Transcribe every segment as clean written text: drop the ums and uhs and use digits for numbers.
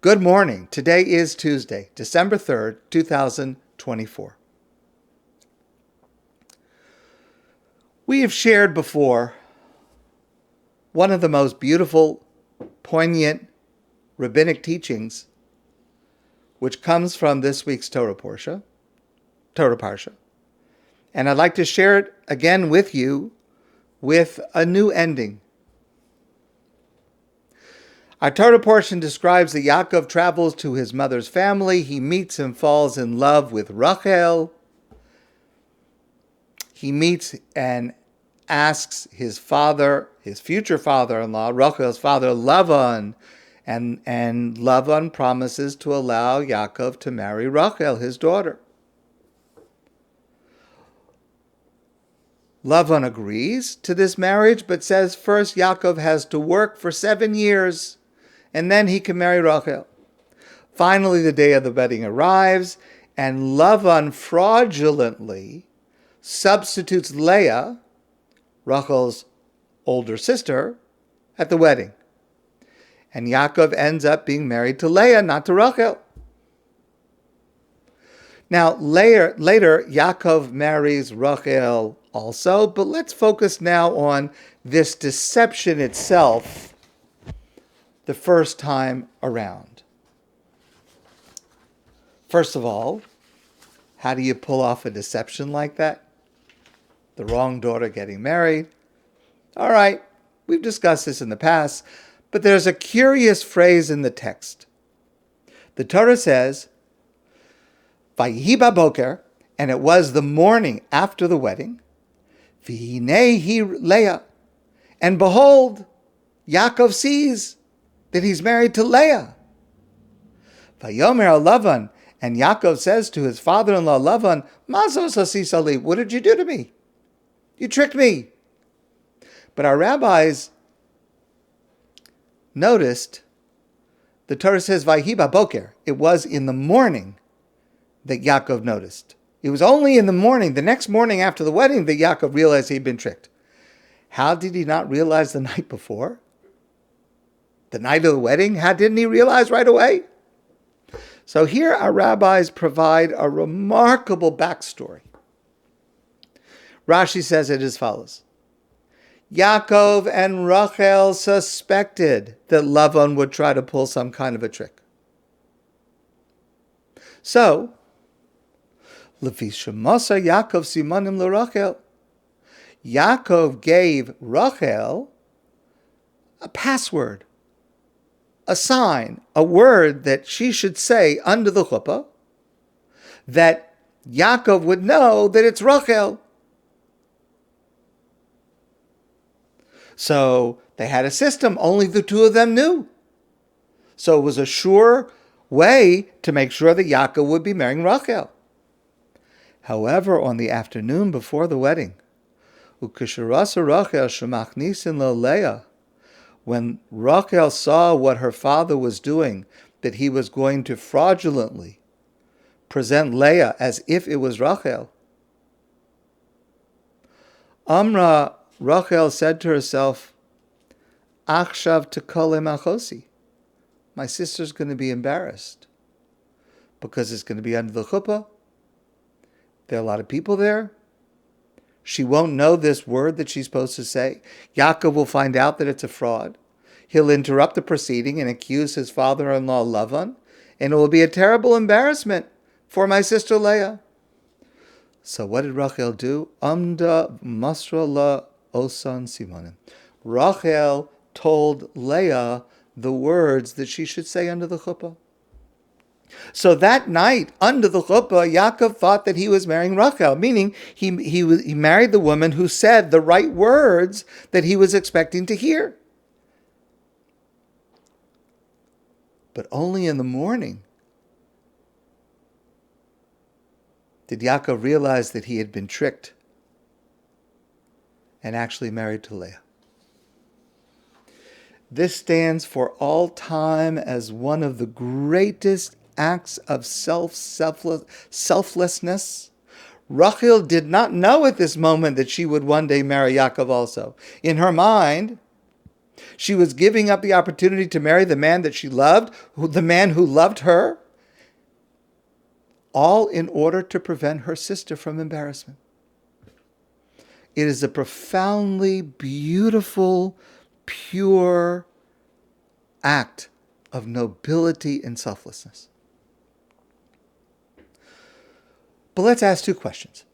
Good morning. Today is Tuesday, December 3rd, 2024. We have shared before one of the most beautiful, poignant rabbinic teachings, which comes from this week's Torah Parsha. And I'd like to share it again with you with a new ending. Our Torah portion describes that Yaakov travels to his mother's family. He meets and falls in love with Rachel. He meets and asks his father, his future father-in-law, Rachel's father, Lavan, and Lavan promises to allow Yaakov to marry Rachel, his daughter. Lavan agrees to this marriage, but says first Yaakov has to work for 7 years, and then he can marry Rachel. Finally, the day of the wedding arrives, and Lavan fraudulently substitutes Leah, Rachel's older sister, at the wedding. And Yaakov ends up being married to Leah, not to Rachel. Now, later, Yaakov marries Rachel also, but let's focus now on this deception itself the first time around. First of all, how do you pull off a deception like that? The wrong daughter getting married. All right, we've discussed this in the past, but there's a curious phrase in the text. The Torah says, Vayihi baboker, and it was the morning after the wedding, V'hinei Leah, and behold, Yaakov sees that he's married to Leah. Vayomer Lavan, and Yaakov says to his father-in-law Lavan, Mazos asisali, what did you do to me? You tricked me. But our rabbis noticed, the Torah says, Vayihi baboker. It was in the morning that Yaakov noticed. It was only in the morning, the next morning after the wedding, that Yaakov realized he'd been tricked. How did he not realize the night before? The night of the wedding? How didn't he realize right away? So here our rabbis provide a remarkable backstory. Rashi says it as follows. Yaakov and Rachel suspected that Lavan would try to pull some kind of a trick. So, Lefi shemasa Yaakov simanim l'Rachel. Yaakov gave Rachel a password, a sign, a word that she should say under the chuppah, that Yaakov would know that it's Rachel. So they had a system, only the two of them knew. So it was a sure way to make sure that Yaakov would be marrying Rachel. However, on the afternoon before the wedding, ukisharasa Rachel shemachnisin lo Leah, when Rachel saw what her father was doing, that he was going to fraudulently present Leah as if it was Rachel, Amra, Rachel said to herself, Achshav tekole machosi. My sister's going to be embarrassed because it's going to be under the chuppah. There are a lot of people there. She won't know this word that she's supposed to say. Yaakov will find out that it's a fraud. He'll interrupt the proceeding and accuse his father-in-law Lavan, and it will be a terrible embarrassment for my sister Leah. So what did Rachel do? Amda masra la osan simonim. Rachel told Leah the words that she should say under the chuppah. So that night, under the chuppah, Yaakov thought that he was marrying Rachel, meaning he married the woman who said the right words that he was expecting to hear. But only in the morning did Yaakov realize that he had been tricked and actually married to Leah. This stands for all time as one of the greatest acts of selflessness. Rachel did not know at this moment that she would one day marry Yaakov also. In her mind, She was giving up the opportunity to marry the man that she loved, the man who loved her, all in order to prevent her sister from embarrassment. It is a profoundly beautiful, pure act of nobility and selflessness. But let's ask two questions.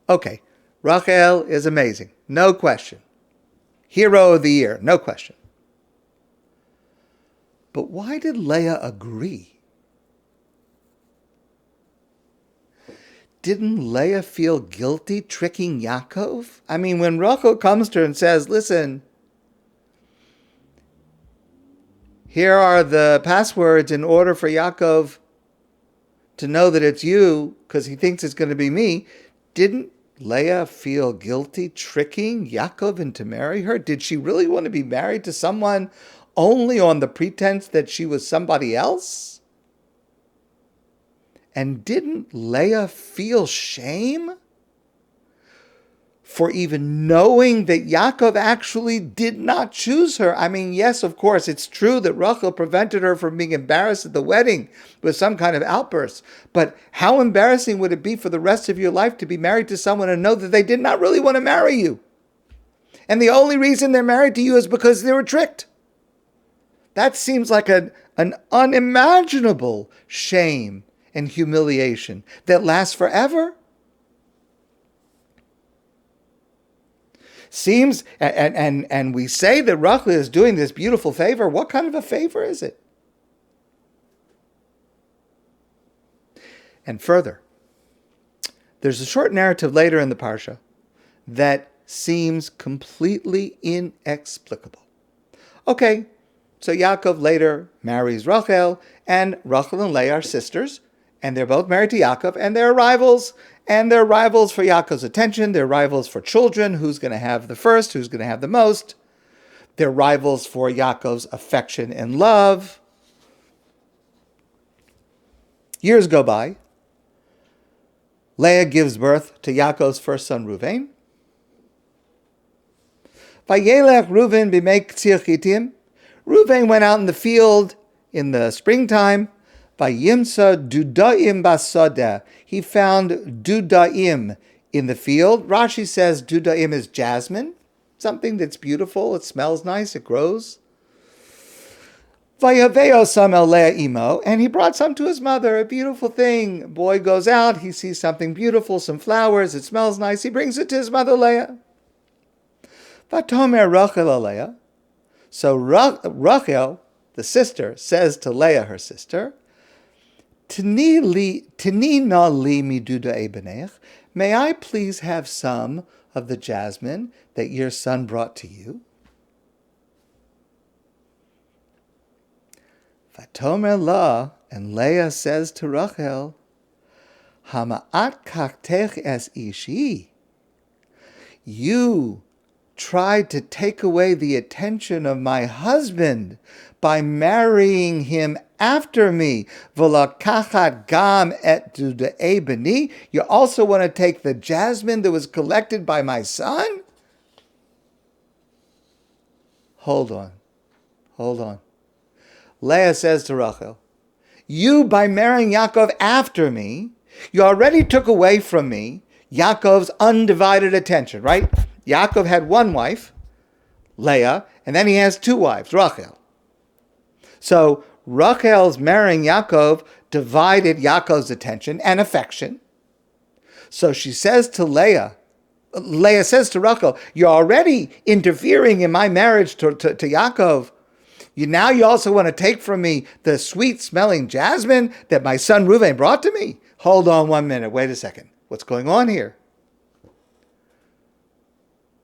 Okay, Rachel is amazing, no question. Hero of the year, no question. But why did Leah agree? Didn't Leah feel guilty tricking Yaakov? I mean, when Rachel comes to her and says, listen, here are the passwords in order for Yaakov to know that it's you because he thinks it's going to be me, didn't Leah feel guilty tricking Yaakov into marry her? Did she really want to be married to someone only on the pretense that she was somebody else? And didn't Leah feel shame for even knowing that Yaakov actually did not choose her? I mean, yes, of course, it's true that Rachel prevented her from being embarrassed at the wedding with some kind of outburst. But how embarrassing would it be for the rest of your life to be married to someone and know that they did not really want to marry you? And the only reason they're married to you is because they were tricked. That seems like an unimaginable shame and humiliation that lasts forever. Seems, and we say that Rachel is doing this beautiful favor. What kind of a favor is it? And further, there's a short narrative later in the Parsha that seems completely inexplicable. Okay, so Yaakov later marries Rachel, and Rachel and Leah are sisters, and they're both married to Yaakov, and they're rivals, and they're rivals for Yaakov's attention. They're rivals for children. Who's going to have the first? Who's going to have the most? They're rivals for Yaakov's affection and love. Years go by. Leah gives birth to Yaakov's first son, Reuven. Vayelech Reuven b'mei ktsir chitim. Reuven went out in the field in the springtime. Vayimsa dudaim basada. He found dudaim in the field. Rashi says dudaim is jasmine, something that's beautiful. It smells nice. It grows. Vayaveo sam el Leah imo, and he brought some to his mother. A beautiful thing. Boy goes out. He sees something beautiful, some flowers. It smells nice. He brings it to his mother Leah. Vatomer Rachel Leah. So Rachel, the sister, says to Leah, her sister, Tini na li miduda ebenech. May I please have some of the jasmine that your son brought to you? Vatomer la, and Leah says to Rachel, Hama'at kachtech es ishi. You tried to take away the attention of my husband by marrying him after me. V'lakachat gam et dudae beni. You also want to take the jasmine that was collected by my son? Hold on. Leah says to Rachel, you, by marrying Yaakov after me, you already took away from me Yaakov's undivided attention, right? Yaakov had one wife, Leah, and then he has two wives, Rachel. So Rachel's marrying Yaakov divided Yaakov's attention and affection. So she says to Leah says to Rachel, you're already interfering in my marriage to Yaakov. Now you also want to take from me the sweet-smelling jasmine that my son Reuven brought to me? Hold on 1 minute. Wait a second. What's going on here?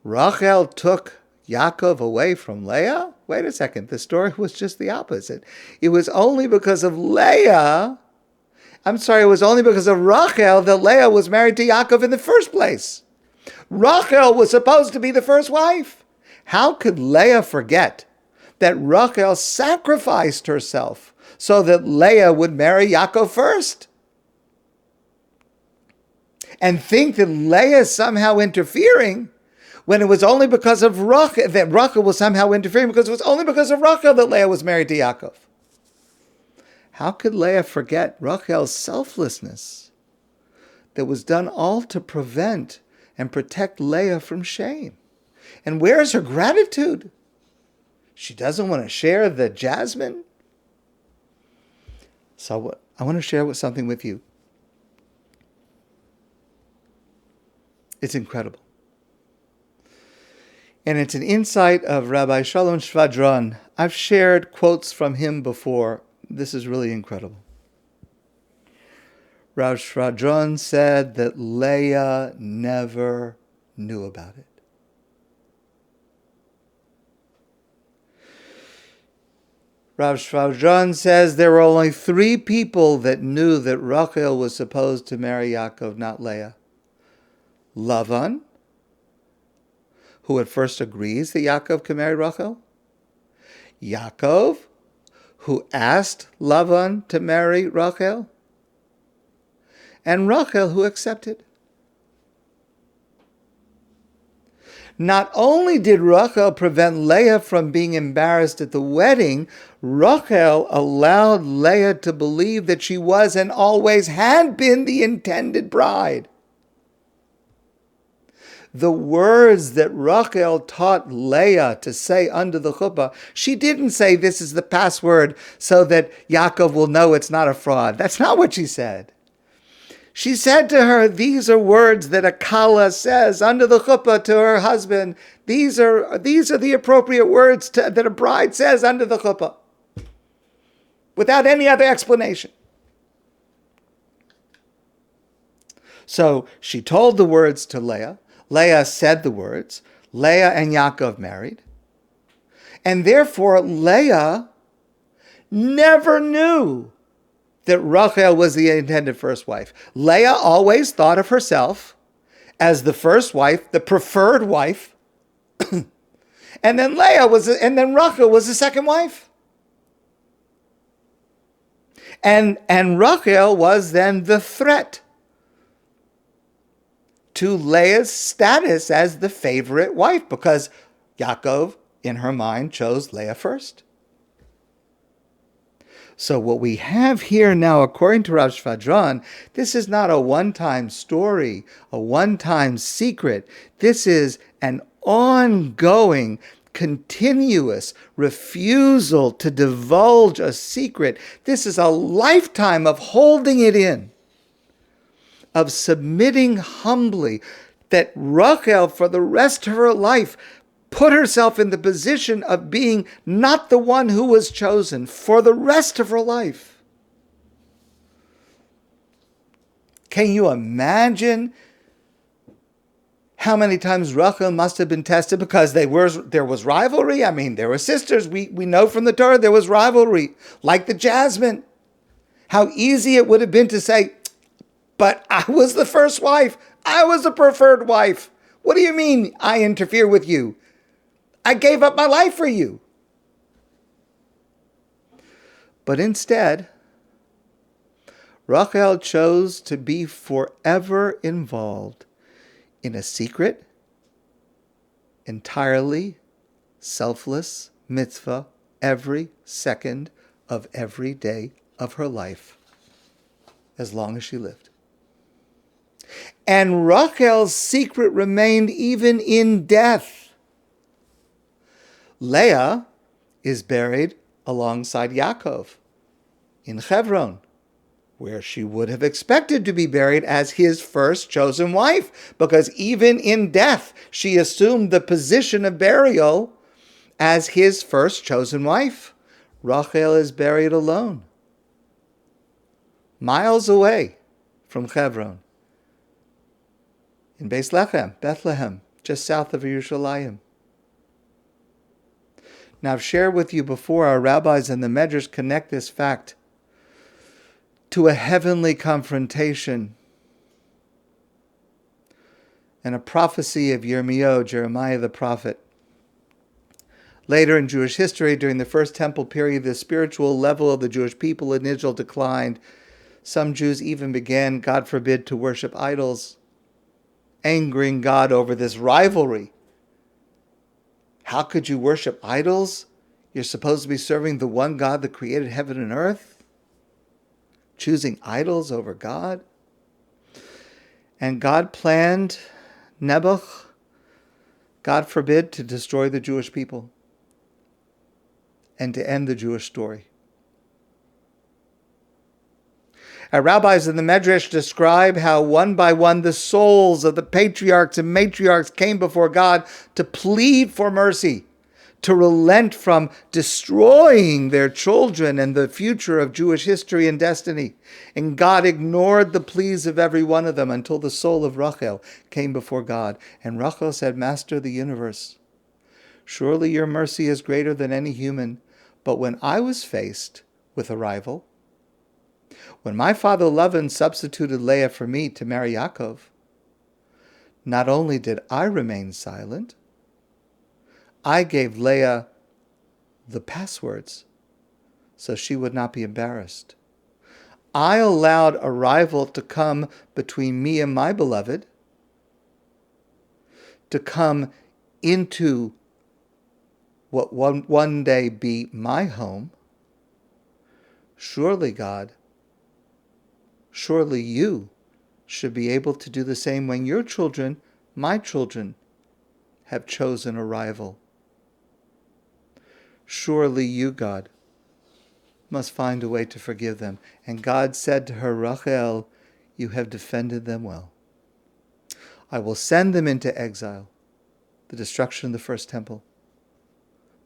Rachel took Yaakov away from Leah? Wait a second. The story was just the opposite. It was only because of Rachel that Leah was married to Yaakov in the first place. Rachel was supposed to be the first wife. How could Leah forget that Rachel sacrificed herself so that Leah would marry Yaakov first? And think that Leah is somehow interfering when it was only because of Rachel that Rachel was somehow interfering, because it was only because of Rachel that Leah was married to Yaakov. How could Leah forget Rachel's selflessness that was done all to prevent and protect Leah from shame? And where is her gratitude? She doesn't want to share the jasmine. So I want to share something with you. It's incredible. And it's an insight of Rabbi Shalom Schwadron. I've shared quotes from him before. This is really incredible. Rabbi Schwadron said that Leah never knew about it. Rabbi Schwadron says there were only 3 people that knew that Rachel was supposed to marry Yaakov, not Leah. Lavan, who at first agrees that Yaakov can marry Rachel. Yaakov, who asked Lavan to marry Rachel. And Rachel, who accepted. Not only did Rachel prevent Leah from being embarrassed at the wedding, Rachel allowed Leah to believe that she was and always had been the intended bride. The words that Rachel taught Leah to say under the chuppah, she didn't say this is the password so that Yaakov will know it's not a fraud. That's not what she said. She said to her, these are words that a kala says under the chuppah to her husband. These are the appropriate words that a bride says under the chuppah, without any other explanation. So she told the words to Leah. Leah said the words. Leah and Yaakov married. And therefore, Leah never knew that Rachel was the intended first wife. Leah always thought of herself as the first wife, the preferred wife, and then Rachel was the second wife. And Rachel was then the threat to Leah's status as the favorite wife, because Yaakov, in her mind, chose Leah first. So what we have here now, according to Rabbi Schwadron, this is not a one-time story, a one-time secret. This is an ongoing, continuous refusal to divulge a secret. This is a lifetime of holding it in, of submitting humbly, that Rachel, for the rest of her life, put herself in the position of being not the one who was chosen for the rest of her life. Can you imagine how many times Rachel must have been tested, because there was rivalry? I mean, there were sisters. We know from the Torah there was rivalry, like the jasmine. How easy it would have been to say, but I was the first wife. I was the preferred wife. What do you mean I interfere with you? I gave up my life for you. But instead, Rachel chose to be forever involved in a secret, entirely selfless mitzvah every second of every day of her life, as long as she lived. And Rachel's secret remained even in death. Leah is buried alongside Yaakov in Hebron, where she would have expected to be buried as his first chosen wife, because even in death, she assumed the position of burial as his first chosen wife. Rachel is buried alone, miles away from Hebron, in Bethlehem, just south of Yerushalayim. Now, I've shared with you before, our rabbis and the Medrash connect this fact to a heavenly confrontation and a prophecy of Jeremiah the prophet. Later in Jewish history, during the First Temple period, the spiritual level of the Jewish people in Israel declined. Some Jews even began, God forbid, to worship idols, angering God over this rivalry How could you worship idols? You're supposed to be serving the one God that created heaven and earth, choosing idols over God. And God planned Nebuch, God forbid, to destroy the Jewish people and to end the Jewish story. Our rabbis in the Medrash describe how one by one the souls of the patriarchs and matriarchs came before God to plead for mercy, to relent from destroying their children and the future of Jewish history and destiny. And God ignored the pleas of every one of them until the soul of Rachel came before God. And Rachel said, Master of the universe, surely your mercy is greater than any human. But when I was faced with a rival, when my father Lavan substituted Leah for me to marry Yaakov, not only did I remain silent, I gave Leah the passwords so she would not be embarrassed. I allowed a rival to come between me and my beloved, to come into what one day be my home. Surely, God, surely you should be able to do the same when your children, my children, have chosen a rival. Surely you, God, must find a way to forgive them. And God said to her, Rachel, you have defended them well. I will send them into exile, the destruction of the first temple,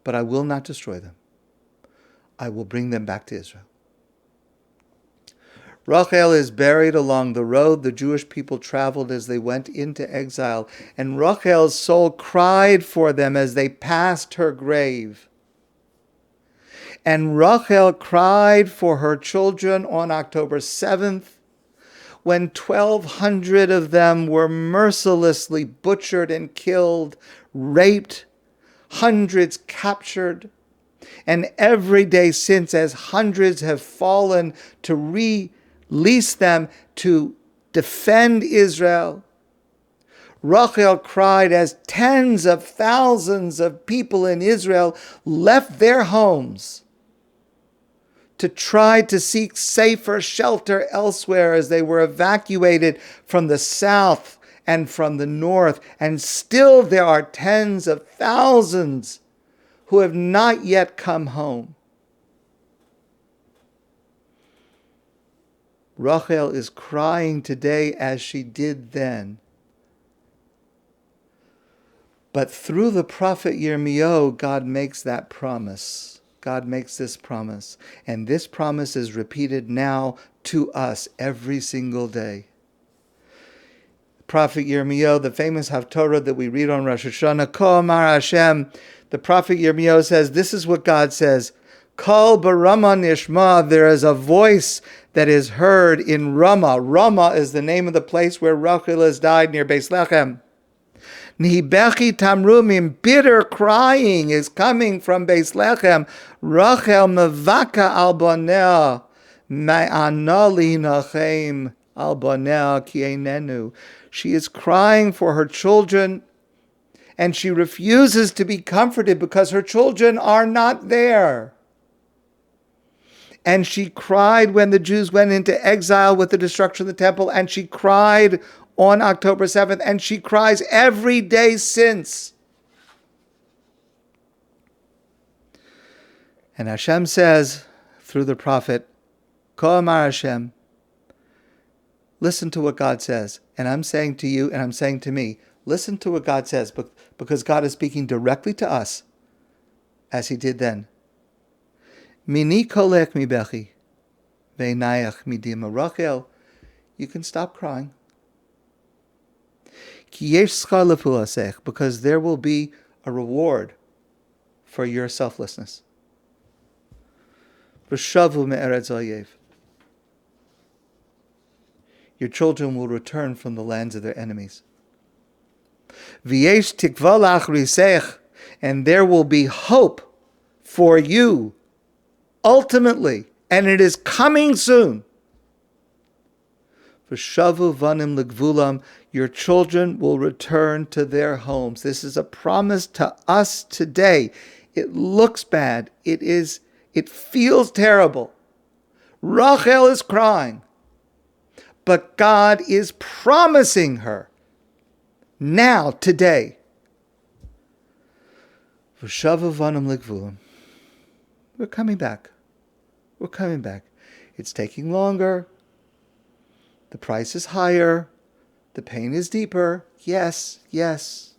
but I will not destroy them. I will bring them back to Israel. Rachel is buried along the road the Jewish people traveled as they went into exile, and Rachel's soul cried for them as they passed her grave. And Rachel cried for her children on October 7th, when 1,200 of them were mercilessly butchered and killed, raped, hundreds captured, and every day since, as hundreds have fallen to release them to defend Israel. Rachel cried as tens of thousands of people in Israel left their homes to try to seek safer shelter elsewhere as they were evacuated from the south and from the north. And still there are tens of thousands who have not yet come home. Rachel is crying today as she did then. But through the prophet Yirmiyahu, God makes that promise. God makes this promise. And this promise is repeated now to us every single day. Prophet Yirmiyahu, the famous Haftorah that we read on Rosh Hashanah, Ko Amar Hashem, the prophet Yirmiyahu says, this is what God says, Kol barama nishma, there is a voice that is heard in Ramah. Ramah is the name of the place where Rachel has died near Beis Lechem. Nihibechi tamrumim, bitter crying is coming from Beis Lechem. Rachel mevaka al bonea, ma'anali nachem al bonea ki einenu. She is crying for her children, and she refuses to be comforted because her children are not there. And she cried when the Jews went into exile with the destruction of the temple, and she cried on October 7th, and she cries every day since. And Hashem says, through the prophet, Ko Amar Hashem, listen to what God says. And I'm saying to you, and I'm saying to me, listen to what God says, because God is speaking directly to us, as he did then. Mini kolech mi bechi, ve'nayach midima. Rachel, you can stop crying. Ki yesh schar lefulasech, because there will be a reward for your selflessness. V'shavu me'eretz oyev. Your children will return from the lands of their enemies. V'yesh tikva lach, and there will be hope for you ultimately, and it is coming soon. V'shavu vanim legvulam, your children will return to their homes. This is a promise to us today. It looks bad. It feels terrible. Rachel is crying. But God is promising her now, today. V'shavu vanim legvulam. We're coming back. We're coming back. It's taking longer. The price is higher. The pain is deeper. Yes, yes.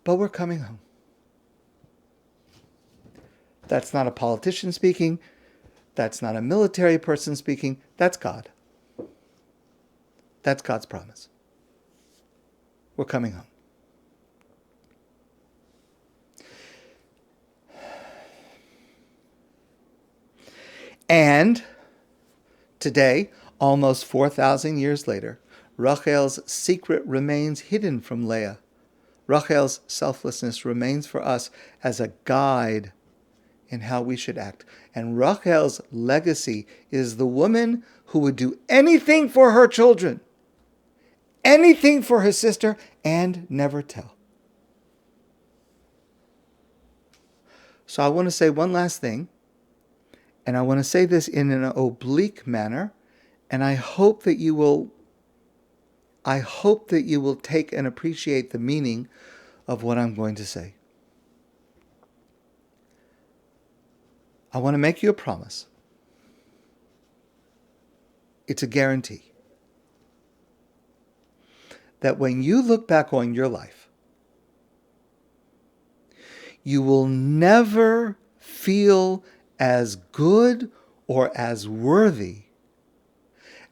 But we're coming home. That's not a politician speaking. That's not a military person speaking. That's God. That's God's promise. We're coming home. And today, almost 4,000 years later, Rachel's secret remains hidden from Leah. Rachel's selflessness remains for us as a guide in how we should act. And Rachel's legacy is the woman who would do anything for her children, anything for her sister, and never tell. So I want to say one last thing. And I want to say this in an oblique manner, and I hope that you will take and appreciate the meaning of what I'm going to say. I want to make you a promise. It's a guarantee that when you look back on your life, you will never feel as good or as worthy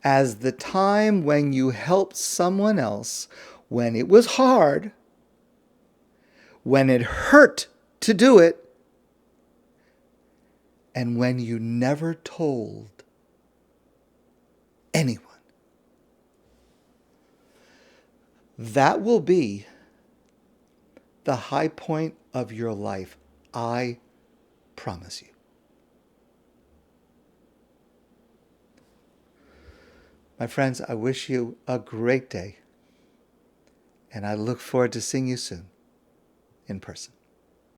as the time when you helped someone else, when it was hard, when it hurt to do it, and when you never told anyone. That will be the high point of your life. I promise you. My friends, I wish you a great day, and I look forward to seeing you soon in person.